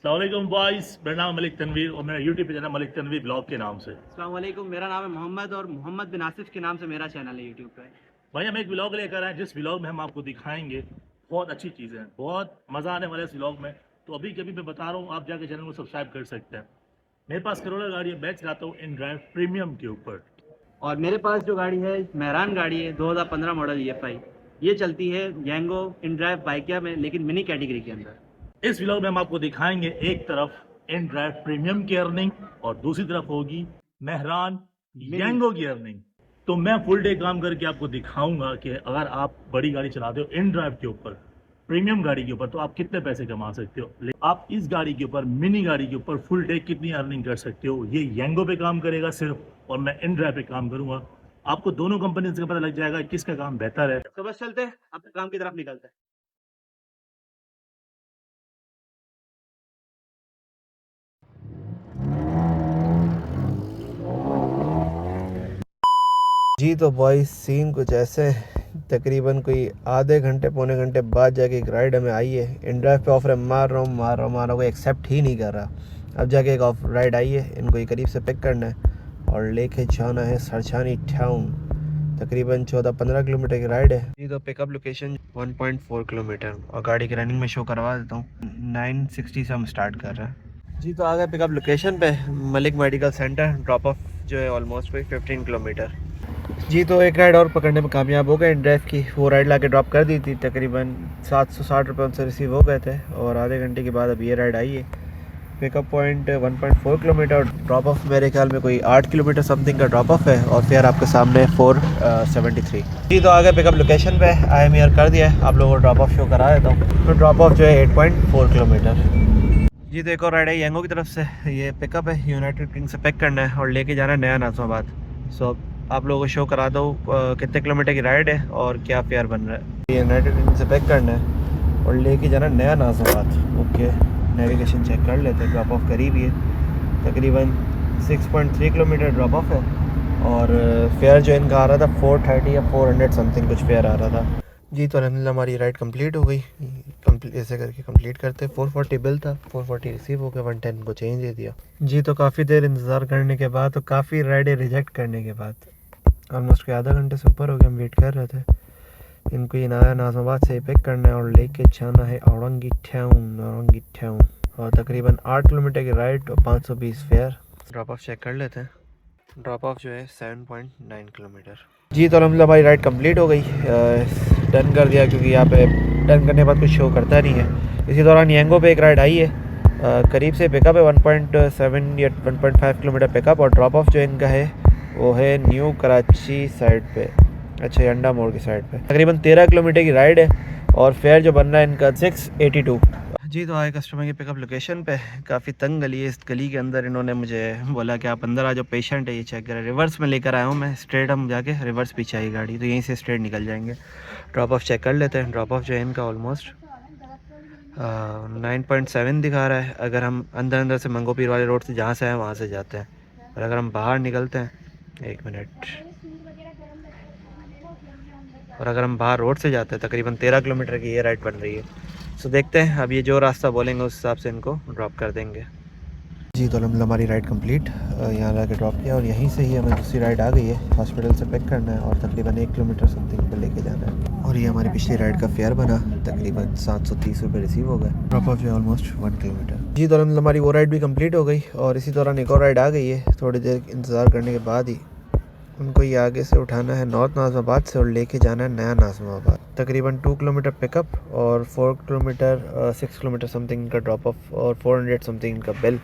अस्सलाम वालेकुम बॉयज, मेरा नाम मलिक तनवीर और मेरा YouTube channel Malik Tanveer blog के नाम से। अस्सलाम वालेकुम, मेरा नाम है मोहम्मद और मोहम्मद बिन आसिफ के नाम से मेरा चैनल है यूट्यूब पे। भाई हम एक व्लॉग लेकर आए जिस व्लॉग में हम आपको दिखाएंगे बहुत अच्छी चीज़ें हैं, बहुत मज़ा आने वाला है इस व्लॉग में। तो अभी कभी मैं बता रहा हूँ, आप जाके चैनल को सब्सक्राइब कर सकते हैं। मेरे पास करोड़ा गाड़ी है, मैं चलाता हूँ इन ड्राइव प्रीमियम के ऊपर। और मेरे पास जो गाड़ी है मेहरान गाड़ी है 2015 मॉडल EFI। ये चलती है यंगो इन ड्राइव बाइकिया में, लेकिन मिनी कैटेगरी के अंदर। इस व्लॉग में हम आपको दिखाएंगे एक तरफ इन ड्राइव प्रीमियम की अर्निंग और दूसरी तरफ होगी मेहरान मिनी यंगो की अर्निंग। तो मैं फुल डे काम करके आपको दिखाऊंगा कि अगर आप बड़ी गाड़ी चलाते हो इन ड्राइव के ऊपर, प्रीमियम गाड़ी के ऊपर, तो आप कितने पैसे कमा सकते हो। आप इस गाड़ी के ऊपर, मिनी गाड़ी के ऊपर फुल डे कितनी अर्निंग कर सकते हो। ये यंगो पे काम करेगा सिर्फ और मैं इन ड्राइव पे काम करूंगा। आपको दोनों कंपनी से पता लग जाएगा किसका काम बेहतर है। तो बस चलते हैं, अब काम की तरफ निकलते हैं। जी तो बॉयज सीन कुछ ऐसे तकरीबन कोई आधे घंटे पौने घंटे बाद जाके एक राइड हमें आई है। इन ड्राइव पे ऑफर मार रहा हूँ कोई एक्सेप्ट ही नहीं कर रहा। अब जाके एक ऑफ राइड आई है, इनको ये करीब से पिक करना है और लेके जाना है सरछानी टाउन। तकरीबन 14-15 किलोमीटर की राइड है जी। तो पिकअप लोकेशन 1.4 किलोमीटर और गाड़ी की रनिंग में शो करवा देता हूँ। 960 से हम स्टार्ट कर रहे हैं जी। तो आ गए पिकअप लोकेशन पे, Malik medical centre. Drop of जो है ऑलमोस्ट कोई 15 किलोमीटर जी। तो एक राइड और पकड़ने में कामयाब हो गए इन ड्राइव की। वो राइड ला के ड्रॉप कर दी थी, तकरीबन 760 रुपये उनसे रिसीव हो गए थे और आधे घंटे के बाद अब ये राइड आई है। पिकअप पॉइंट 1.4 किलोमीटर और ड्रॉप ऑफ मेरे ख्याल में कोई 8 किलोमीटर समथिंग का ड्रॉप ऑफ है और फेयर आपके सामने 473 जी। तो आगे पिकअप लोकेशन पे IMER कर दिया है, आप लोगों को ड्रॉप ऑफ शो करा देता हूँ। तो ड्रॉप ऑफ जो है 8.4 किलोमीटर जी। तो एक और राइड है यंगो की तरफ से। ये पिकअप है, यूनाइटेड किंग से पिक करना है और लेके जाना है नया नाज़िमाबाद। सो आप लोगों को शो करा दो कितने किलोमीटर की राइड है और क्या फेयर बन रहा है। यूनाइटेड किंग से पिक करना है और लेके जाना नया नाज़िमाबाद। ओके, नेविगेशन चेक कर लेते हैं। ड्रॉप ऑफ करीब ही है, तकरीबन 6.3 किलोमीटर ड्रॉप ऑफ है और फेयर जो इनका आ रहा था 430 या 400 समथिंग कुछ फेयर आ रहा था जी। तो अल्हम्दुलिल्लाह हमारी राइड कंप्लीट हो गई। ऐसे करके कंप्लीट करते 440 बिल था, 440 रिसीव हो गया, 110 को चेंज दे दिया जी। तो काफ़ी देर इंतज़ार करने के बाद, तो काफ़ी राइडें रिजेक्ट करने के बाद, ऑलमोस्ट आधा घंटे से ऊपर हो गया हम वेट कर रहे थे। इनको ये नया नाज़िमाबाद से पिक करना है और लेके जाना है औरंगी टाउन और तकरीबन 8 किलोमीटर की राइड और 520 फेयर। ड्रॉप ऑफ चेक कर लेते हैं। ड्रॉप ऑफ जो है 7.9 किलोमीटर जी। तो अल्हम्दुलिल्लाह हमारी राइड कंप्लीट हो गई। डन कर दिया क्योंकि यहाँ पे डन करने के बाद कुछ शो करता नहीं है। इसी दौरान यंगो पे एक राइड आई है, करीब से पिकअप है 1.7 या 1.5 किलोमीटर पिकअप और ड्रॉप ऑफ जो इनका है वो है न्यू कराची साइड पे, अच्छा अंडा मोड़ की साइड पे। तकरीबन 13 किलोमीटर की राइड है और फेयर जो बन रहा है इनका 682 जी। तो आए कस्टमर की पिकअप लोकेशन पे, काफ़ी तंग गली है। इस गली के अंदर इन्होंने मुझे बोला कि आप अंदर आ जाओ, पेशेंट है ये चेक करें। रिवर्स में लेकर आया हूँ मैं, स्ट्रेट हम जाके रिवर्स पीछे आई गाड़ी, तो यहीं से स्ट्रेट निकल जाएंगे। ड्रॉप ऑफ चेक कर लेते हैं। ड्रॉप ऑफ जो है इनका ऑलमोस्ट 9.7 दिखा रहा है। अगर हम अंदर से मंगो पीर वाले रोड से जहाँ से आए वहाँ से जाते हैं, और अगर हम बाहर निकलते हैं, एक मिनट, और अगर हम बाहर रोड से जाते हैं तकरीबन 13 किलोमीटर की ये राइड बन रही है। सो देखते हैं, अब ये जो रास्ता बोलेंगे उस हिसाब से इनको ड्रॉप कर देंगे जी। तो हमारी राइड कंप्लीट, यहाँ ला के ड्रॉप किया और यहीं से ही हमें दूसरी राइड आ गई है। हॉस्पिटल से पिक करना है और तकरीबन 1 किलोमीटर समथिंग पे लेके जाना है और ये हमारी पिछली राइड का फेयर बना, तकरीबन 730 रुपये रिसीव हो गए। ड्रॉप ऑफ जो है ऑलमोस्ट 1 किलोमीटर जी। तो हमारी वो राइड भी कम्प्लीट हो गई और इसी दौरान एक और राइड आ गई है। थोड़ी देर इंतज़ार करने के बाद ही उनको ये आगे से उठाना है नॉर्थ नाज़िमाबाद से और लेके जाना है नया नाज़िमाबाद। तकरीबन 2 किलोमीटर पिकअप और 4 किलोमीटर 6 किलोमीटर समथिंग का ड्रॉप ऑफ और 400 समथिंग का बिल।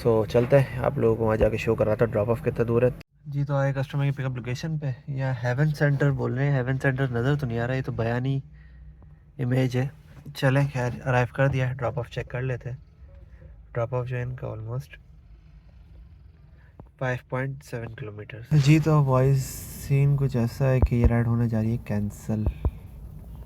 सो चलते हैं, आप लोगों को वहाँ जाके शो कर रहा था ड्रॉप ऑफ कितना दूर है जी। तो आए कस्टमर की पिकअप लोकेशन पे, यहाँ हेवन सेंटर बोल रहे हैं। हेवन सेंटर नज़र तो नहीं आ रहा, ये तो बयानी इमेज है। चलें, खैर अराइव कर दिया है। ड्रॉप ऑफ चेक कर लेते हैं। ड्रॉप ऑफ जो है इनका ऑलमोस्ट 5.7 किलोमीटर जी। तो वॉइस सीन कुछ ऐसा है कि ये राइड होने जा रही है कैंसिल।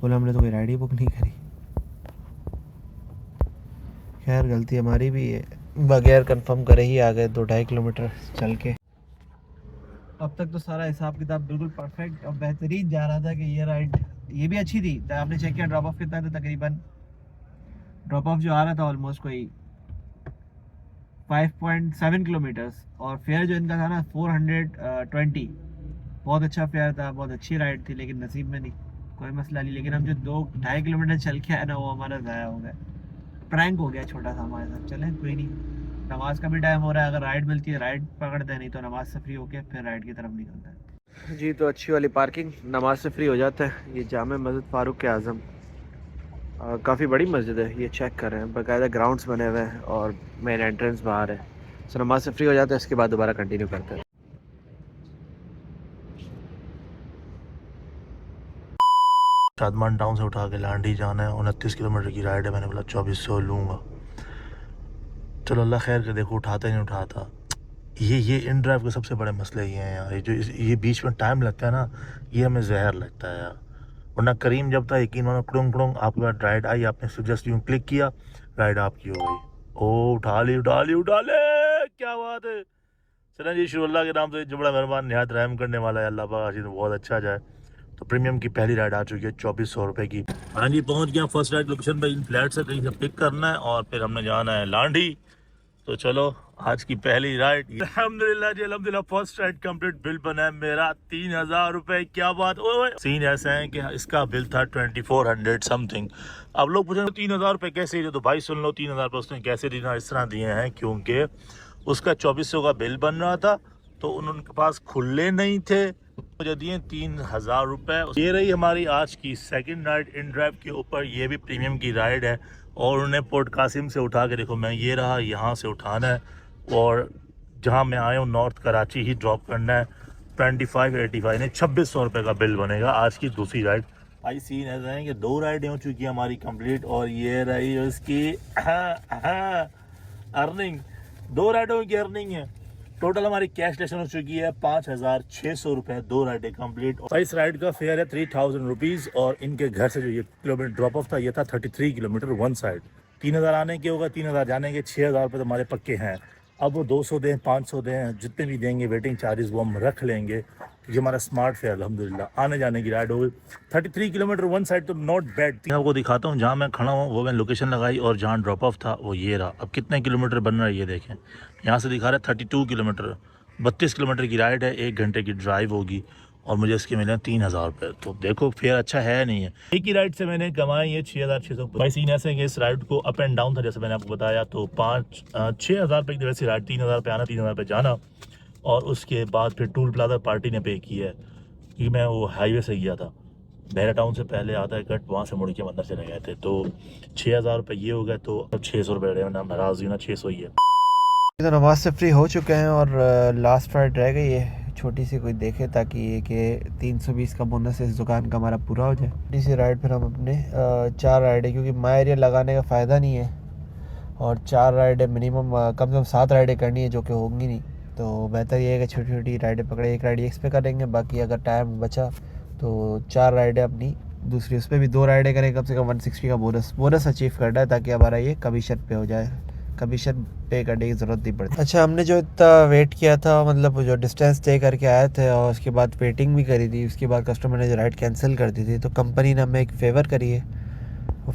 बोला हमने तो कोई राइड ही बुक नहीं करी। खैर गलती हमारी भी है, बगैर कंफर्म करे ही आ गए 2-2.5 किलोमीटर चल के। अब तक तो सारा हिसाब किताब बिल्कुल परफेक्ट और बेहतरीन जा रहा था कि ये राइड ये भी अच्छी थी। आपने चेक किया ड्रॉप ऑफ कितना था, तकरीबन ड्रॉप ऑफ जो आ रहा था ऑलमोस्ट कोई 5.7 किलोमीटर्स और फेयर जो इनका था ना 420। बहुत अच्छा फेयर था, बहुत अच्छी राइड थी, लेकिन नसीब में नहीं, कोई मसला नहीं। लेकिन हम जो 2-2.5 किलोमीटर चल के आए ना, वो हमारा ज़ाया हो गया, प्रैंक हो गया छोटा सा हमारे साथ। चलें कोई नहीं, नमाज का भी टाइम हो रहा है, अगर राइड मिलती है राइड पकड़ते हैं, नहीं तो नमाज से फ्री होके फिर राइड की तरफ निकलते हैं। जी तो अच्छी वाली पार्किंग, नमाज से फ्री हो जाता है। ये जामे मस्जिद फ़ारूक आज़म, काफ़ी बड़ी मस्जिद है, ये चेक कर रहे हैं, बाकायदा ग्राउंड्स बने हुए हैं और मेन एंट्रेंस बाहर है। सो नमाज से फ्री हो जाता है, इसके बाद दोबारा कंटिन्यू करते हैं। शादमान टाउन से उठा के लांडी जाना है, 29 किलोमीटर की राइड है। मैंने बोला 2400 लूँगा, चलो अल्लाह खैर कर, देखो उठाता ही नहीं उठाता। ये इन ड्राइव के सबसे बड़े मसले ये हैं यार, ये बीच में टाइम लगता है ना, ये हमें जहर लगता है यार। वरना करीम जब था यकीन मानो कुड़ुंग कुड़ुंग आपके पास राइड आई, आपने जस्ट यूँ क्लिक किया, राइड आपकी हो गई। ओ उठा ले, क्या बात है। चलें जी, शुरू अल्लाह के नाम से, जो बड़ा मेहरबान निहायत रहम करने वाला है, अल्लाह पाक आशीष बहुत अच्छा जाए। तो प्रीमियम की पहली राइड आ चुकी है 2400 रुपये की। हाँ जी, पहुँच गया फर्स्ट राइड लोकेशन पे। इन फ्लैट से कहीं से पिक करना है और फिर हमने जाना है लांडी। तो चलो आज की पहली राइड, अल्हम्दुलिल्लाह जी, अल्हम्दुलिल्लाह फर्स्ट राइड कंप्लीट। बिल बना है मेरा 3000 रुपये। क्या बात। ओए सीन ऐसा है कि इसका बिल था 2400 समथिंग। अब लोग पूछेंगे 3000 रुपये कैसे दिए, तो भाई सुन लो, 3000 रुपये उसने कैसे दिए, इस तरह दिए हैं क्योंकि उसका 2400 का बिल बन रहा था, तो उनके पास खुले नहीं थे, मुझे दिए 3000 रुपये। ये रही हमारी आज की सेकंड राइड इन ड्राइव के ऊपर। ये भी प्रीमियम की राइड है और उन्होंने पोर्ट कासिम से उठा के, देखो मैं ये रहा, यहाँ से उठाना है और जहाँ मैं आया हूँ नॉर्थ कराची ही ड्रॉप करना है। 2585 ने 2600 रुपये का बिल बनेगा आज की दूसरी राइड। भाई सीन ऐसा है कि 2 राइडें हो चुकी हैं हमारी कंप्लीट और ये रही उसकी अर्निंग। 2 राइडों की अर्निंग है। टोटल हमारी कैश लेशन हो चुकी है 5600 रुपये, 2 राइडें कंप्लीट। इस राइड का फेयर है 3000 रुपीज़ और इनके घर से जो ये किलोमीटर ड्रॉप ऑफ था, ये था 33 किलोमीटर वन साइड। 3000 आने के होगा, 3000 जाने के, 6000 रुपये तो हमारे पक्के हैं। अब वो 200 दें, 500 दें, जितने भी देंगे वेटिंग चार्जेस वो हम रख लेंगे, क्योंकि हमारा स्मार्ट फेयर अल्हम्दुलिल्लाह आने जाने की राइड हो गई। 33 किलोमीटर वन साइड तो नॉट बैड। मैं आपको दिखाता हूँ जहाँ मैं खड़ा हूँ, वो मैंने लोकेशन लगाई और जहाँ ड्रॉप ऑफ था वो ये रहा। अब कितने किलोमीटर बन रहा है ये देखें, यहाँ से दिखा रहा है 32 किलोमीटर। 32 किलोमीटर की राइड है, 1 घंटे की ड्राइव होगी और मुझे इसके मिले 3000 रुपये। तो देखो फेयर अच्छा है नहीं है। एक ही राइड से मैंने कमाई है 6600। भाई सीन ऐसे कि इस राइड को अप एंड डाउन था, जैसे मैंने आपको बताया, तो 6000 रुपये की वैसी राइड, 3000 रुपये आना, 3000 रुपये जाना, और उसके बाद फिर टूल प्लाजा पार्टी ने पे किया है, क्योंकि मैं वो हाईवे से गया था, बहरा टाउन से पहले आता है कट, वहाँ से मुड़ के मंदिर चले गए थे, तो 6000 रुपये ये हो गए, तो अब 600 रुपये ना, नाराज़ ना 600 ही है। तो नमाज से फ्री हो चुके हैं और लास्ट राइड रह गई है, छोटी सी कोई देखे, ताकि ये कि 320 का बोनस इस दुकान का हमारा पूरा हो जाए। छोटी सी राइड फिर हम अपने 4 राइडें, क्योंकि माई एरिया लगाने का फ़ायदा नहीं है और 4 राइडें मिनिमम, कम से कम 7 राइडें करनी है, जो कि होंगी नहीं। तो बेहतर ये है कि छोटी छोटी राइडें पकड़े, 1 राइड एक्स पे करेंगे, बाकी अगर टाइम बचा तो 4 राइडें अपनी दूसरी, उस पर भी 2 राइडें करें, कम से कम 160 का बोनस अचीव करना है, ताकि हमारा ये कमीशन पे हो जाए, कमीशन पे करने की ज़रूरत नहीं पड़ती। अच्छा, हमने जो इतना वेट किया था, मतलब जो डिस्टेंस तय करके आए थे और उसके बाद वेटिंग भी करी थी, उसके बाद कस्टमर ने जो राइड कैंसिल कर दी थी, तो कंपनी ने हमें एक फ़ेवर करी है। वो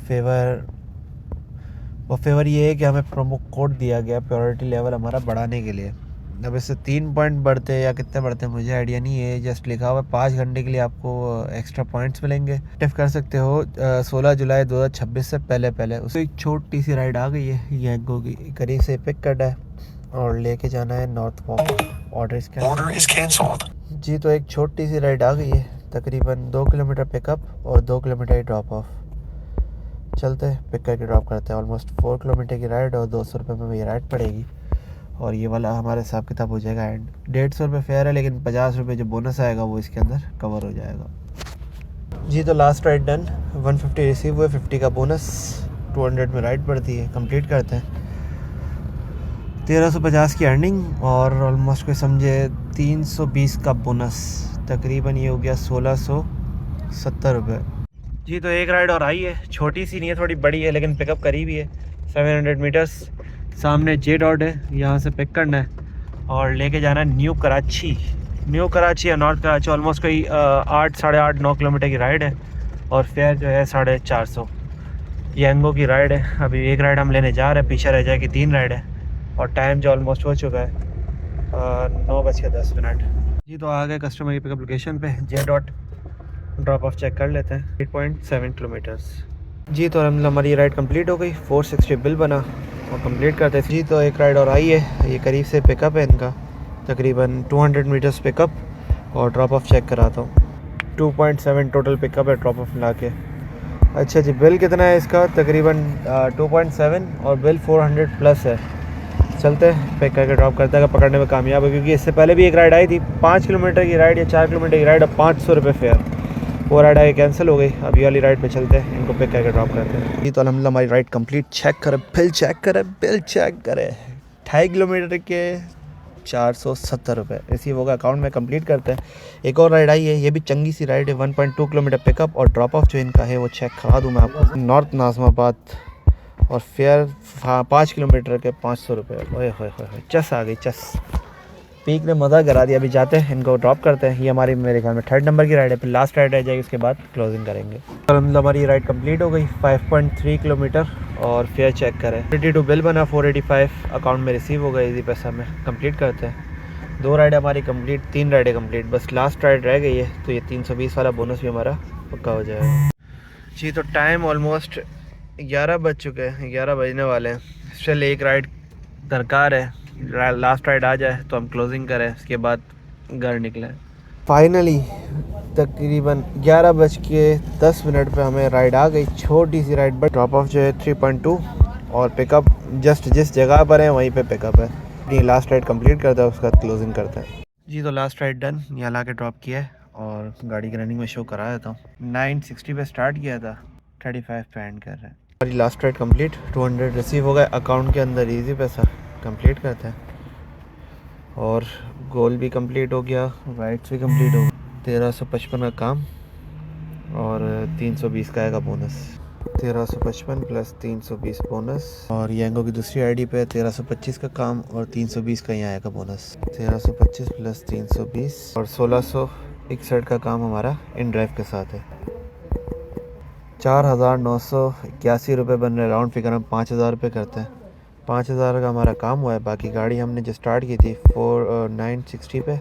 फेवर ये है कि हमें प्रोमो कोड दिया गया प्रायोरिटी लेवल हमारा बढ़ाने के लिए। अब इससे 3 पॉइंट बढ़ते हैं या कितने बढ़ते हैं मुझे आइडिया नहीं है, जस्ट लिखा हुआ है 5 घंटे के लिए आपको एक्स्ट्रा पॉइंट्स मिलेंगे। एक्टिव कर सकते हो 16 जुलाई 2026 से पहले। उससे एक छोटी सी राइड आ गई है, यंगो की, करीब से पिक करना है और लेके जाना है north walk. Order is cancelled जी। तो एक छोटी सी राइड आ गई है, तकरीबन 2 किलोमीटर पिकअप और 2 किलोमीटर ड्रॉप ऑफ। चलते पिक करके ड्रॉप करते हैं। ऑलमोस्ट 4 किलोमीटर की राइड और 200 रुपये में ये राइड पड़ेगी और ये वाला हमारे हिसाब किताब हो जाएगा एंड। 150 रुपये फेयर है, लेकिन 50 रुपये जो बोनस आएगा वो इसके अंदर कवर हो जाएगा जी। तो लास्ट राइड डन, 150 रिसीव हुए, 50 का बोनस, 200 में राइड पड़ती है। कंप्लीट करते हैं। 1350 की अर्निंग और ऑलमोस्ट कोई समझे 320 का बोनस, तकरीबन ये हो गया 1670 रुपये जी। तो एक राइड और आई है, छोटी सी नहीं है, थोड़ी बड़ी है, लेकिन पिकअप करीब ही है। 700 मीटर्स सामने जे डॉट है, यहाँ से पिक करना है और लेके जाना है न्यू कराची या नॉर्थ कराची। ऑलमोस्ट कोई 8, 8.5, 9 किलोमीटर की राइड है और फेयर जो है 450। यंगो की राइड है। अभी एक राइड हम लेने जा रहे हैं, पीछे रह जाएगी 3 राइड है। और टाइम जो ऑलमोस्ट हो चुका है 9:10 जी। तो आ गए कस्टमर की पिकअप लोकेशन पे। जे डॉट ड्रॉप ऑफ चेक कर लेते हैं। 8.7 किलोमीटर्स जी। तो हमारी राइड कंप्लीट हो गई। 460 बिल बना और कंप्लीट करते जी। तो एक राइड और आई है, ये करीब से पिकअप है इनका, तकरीबन 200 मीटर्स पिकअप और ड्रॉप ऑफ चेक कराता हूँ। 2.7 टोटल पिकअप है ड्रॉप ऑफ मिला के। अच्छा जी, बिल कितना है इसका? तकरीबन 2.7 और बिल 400 प्लस है। चलते हैं पिक करके ड्रॉप करते हैं, अगर पकड़ने में कामयाब है, क्योंकि इससे पहले भी एक राइड आई थी 5 किलोमीटर की राइड या 4 किलोमीटर की राइड, अब 500 रुपये फेयर। वो राइड आगे कैंसिल हो गई। अभी वाली राइड पे चलते हैं, इनको पिक करके ड्रॉप करते हैं जी। तो अल्हम्दुलिल्लाह हमारी राइड कंप्लीट। चेक करे बिल, चेक करे बिल, चेक करे 2.5 किलोमीटर के 470 रुपये रिसीव होगा अकाउंट में। कंप्लीट करते हैं। एक और राइड आई है, ये भी चंगी सी राइड है। 1.2 किलोमीटर पिकअप और ड्रॉप ऑफ जो इनका है वो चेक करा दूँ मैं आपको। नॉर्थ नाज़िमाबाद और फेयर 5 किलोमीटर के 500 रुपये। ओए होए होए, चस आ गई चस। पीक ने मज़ा करा दिया। अभी जाते हैं, इनको ड्रॉप करते हैं। ये हमारी मेरे ख्याल में 3rd नंबर की राइड है, फिर लास्ट राइड रह जाएगी, उसके बाद क्लोजिंग करेंगे। अलहमदिल्ला हमारी राइड कंप्लीट हो गई। 5.3 किलोमीटर और फेयर चेक करें। 32 बिल बना, 485 अकाउंट में रिसीव हो गया इजी पैसा में। कंप्लीट करते हैं। 2 राइडें हमारी कंप्लीट, 3 राइडें कंप्लीट, बस लास्ट राइड रह गई है। तो ये 320 वाला बोनस भी हमारा पक्का हो जाएगा जी। तो टाइम ऑलमोस्ट 11 बज चुके हैं, 11 बजने वाले हैं। स्टिल एक राइड दरकार है, लास्ट राइड आ जाए तो हम क्लोजिंग करें, उसके बाद घर निकलें। फाइनली तकरीबन 11:10 पे हमें राइड आ गई। छोटी सी राइड, बट ड्रॉप ऑफ जो है 3.2 और पिकअप जस्ट जिस जगह पर है वहीं पे पिकअप है। ये लास्ट राइड कंप्लीट करते हैं, उसके बाद क्लोजिंग करते हैं जी। तो लास्ट राइड डन, यहाँ ला के ड्रॉप किया है और गाड़ी की रनिंग में शो करा देता हूँ। 960 पे स्टार्ट किया था, 35 पे एंड कर रहे हैं। हमारी लास्ट राइड कंप्लीट, 200 रिसीव हो गए अकाउंट के अंदर, इजी पैसा। कंप्लीट करते हैं और गोल भी कंप्लीट हो गया, राइड्स भी कंप्लीट हो गई। 1355 का काम और 320 का आएगा बोनस। 1355 plus 320 bonus. और येंगो की दूसरी आईडी पे 1325 का काम और 320 का यहाँ आएगा बोनस। 1325 प्लस 320 और 1661 का काम हमारा इन ड्राइव के साथ है। 4,981 रुपये बन रहे। राउंड फिगर हम 5,000 रुपये करते हैं। 5,000 का हमारा काम हुआ है। बाकी गाड़ी हमने जो स्टार्ट की थी 960 पे,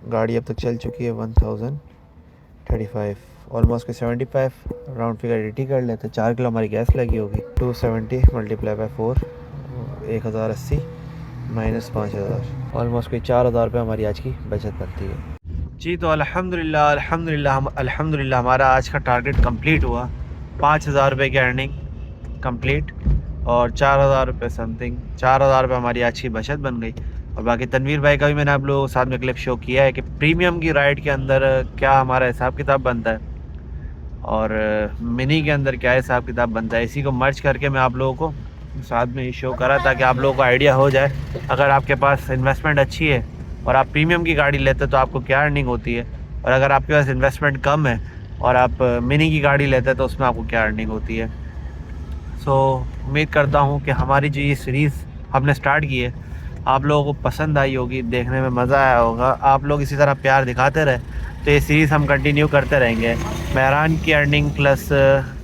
गाड़ी अब तक चल चुकी है 1035, ऑलमोस्ट के 75। राउंड फिगर 80 कर लेते हैं। 4 किलो हमारी गैस लगी होगी। 270 मल्टीप्लाई बाई 4, 1080 माइनस 5,000, ऑलमोस्ट कोई 4,000 रुपये हमारी आज की बचत बनती है जी। तो अल्हम्दुलिल्लाह हमारा आज का टारगेट कंप्लीट हुआ। 5,000 रुपये की अर्निंग कंप्लीट और 4,000 रुपये समथिंग, 4,000 रुपये हमारी आज की बचत बन गई। और बाकी तनवीर भाई का भी मैंने आप लोगों के साथ में क्लिप शो किया है कि प्रीमियम की राइड के अंदर क्या हमारा हिसाब किताब बनता है और मिनी के अंदर क्या हिसाब किताब बनता है। इसी को मर्ज करके मैं आप लोगों को साथ में ही शो करा ताकि आप लोगों को आइडिया हो जाए। अगर आपके पास इन्वेस्टमेंट अच्छी है और आप प्रीमियम की गाड़ी लेते तो आपको क्या अर्निंग होती है, और अगर आपके पास इन्वेस्टमेंट कम है और आप मिनी की गाड़ी लेते हैं तो उसमें आपको क्या अर्निंग होती है। सो उम्मीद करता हूँ कि हमारी जो ये सीरीज़ हमने स्टार्ट की है आप लोगों को पसंद आई होगी, देखने में मज़ा आया होगा। आप लोग इसी तरह प्यार दिखाते रहे तो ये सीरीज़ हम कंटिन्यू करते रहेंगे। मेहरान की अर्निंग प्लस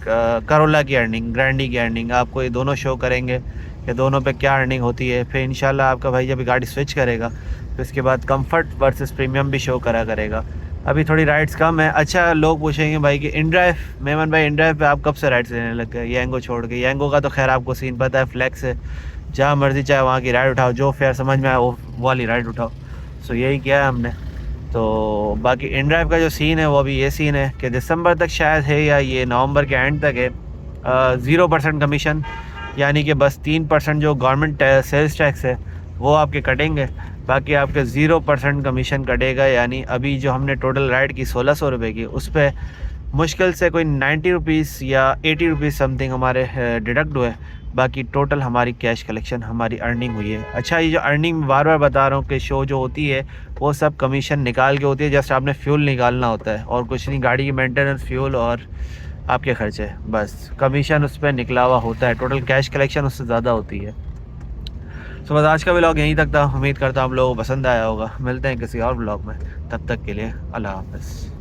करोला की अर्निंग, ग्रैंडी की अर्निंग, आपको ये दोनों शो करेंगे कि दोनों पे क्या अर्निंग होती है। फिर इंशाल्लाह आपका भाई जब गाड़ी स्विच करेगा तो इसके बाद कंफर्ट वर्सेस प्रीमियम भी शो करा करेगा। अभी थोड़ी राइड्स कम है। अच्छा, लोग पूछेंगे भाई कि इन ड्राइव, मेमन भाई इन ड्राइव पे आप कब से राइड्स लेने लग गए येंगो छोड़ के? येंगो का तो खैर आपको सीन पता है, फ्लैक्स है, जहाँ मर्जी चाहे वहाँ की राइड उठाओ, जो फेयर समझ में आए वो वाली राइड उठाओ। सो यही किया है हमने। तो बाकी इन ड्राइव का जो सीन है वो अभी ये सीन है कि दिसंबर तक शायद है या ये नवंबर के एंड तक है 0% कमीशन, यानी कि बस 3% जो गवर्नमेंट सेल्स टैक्स है वो आपके कटेंगे, बाकी आपके 0% कमीशन कटेगा। यानी अभी जो हमने टोटल राइड की 1,600 रुपये की, उस पर मुश्किल से कोई 90 रुपीज़ या 80 रुपीज़ समथिंग हमारे डिडक्ट हुए। बाकी टोटल हमारी कैश कलेक्शन, हमारी अर्निंग हुई है। अच्छा, ये जो अर्निंग बार बार बता रहा हूँ कि शो जो होती है वो सब कमीशन निकाल के होती है। जस्ट आपने फ्यूल निकालना होता है और कुछ नहीं, गाड़ी की मेंटेनेंस, फ्यूल और आपके खर्चे, बस कमीशन उस पर निकला हुआ होता है। टोटल कैश कलेक्शन उससे ज़्यादा होती है। तो बस आज का व्लॉग यहीं तक था। उम्मीद करता हूँ आप लोगों को पसंद आया होगा। मिलते हैं किसी और व्लॉग में, तब तक के लिए अल्लाह हाफ़िज़।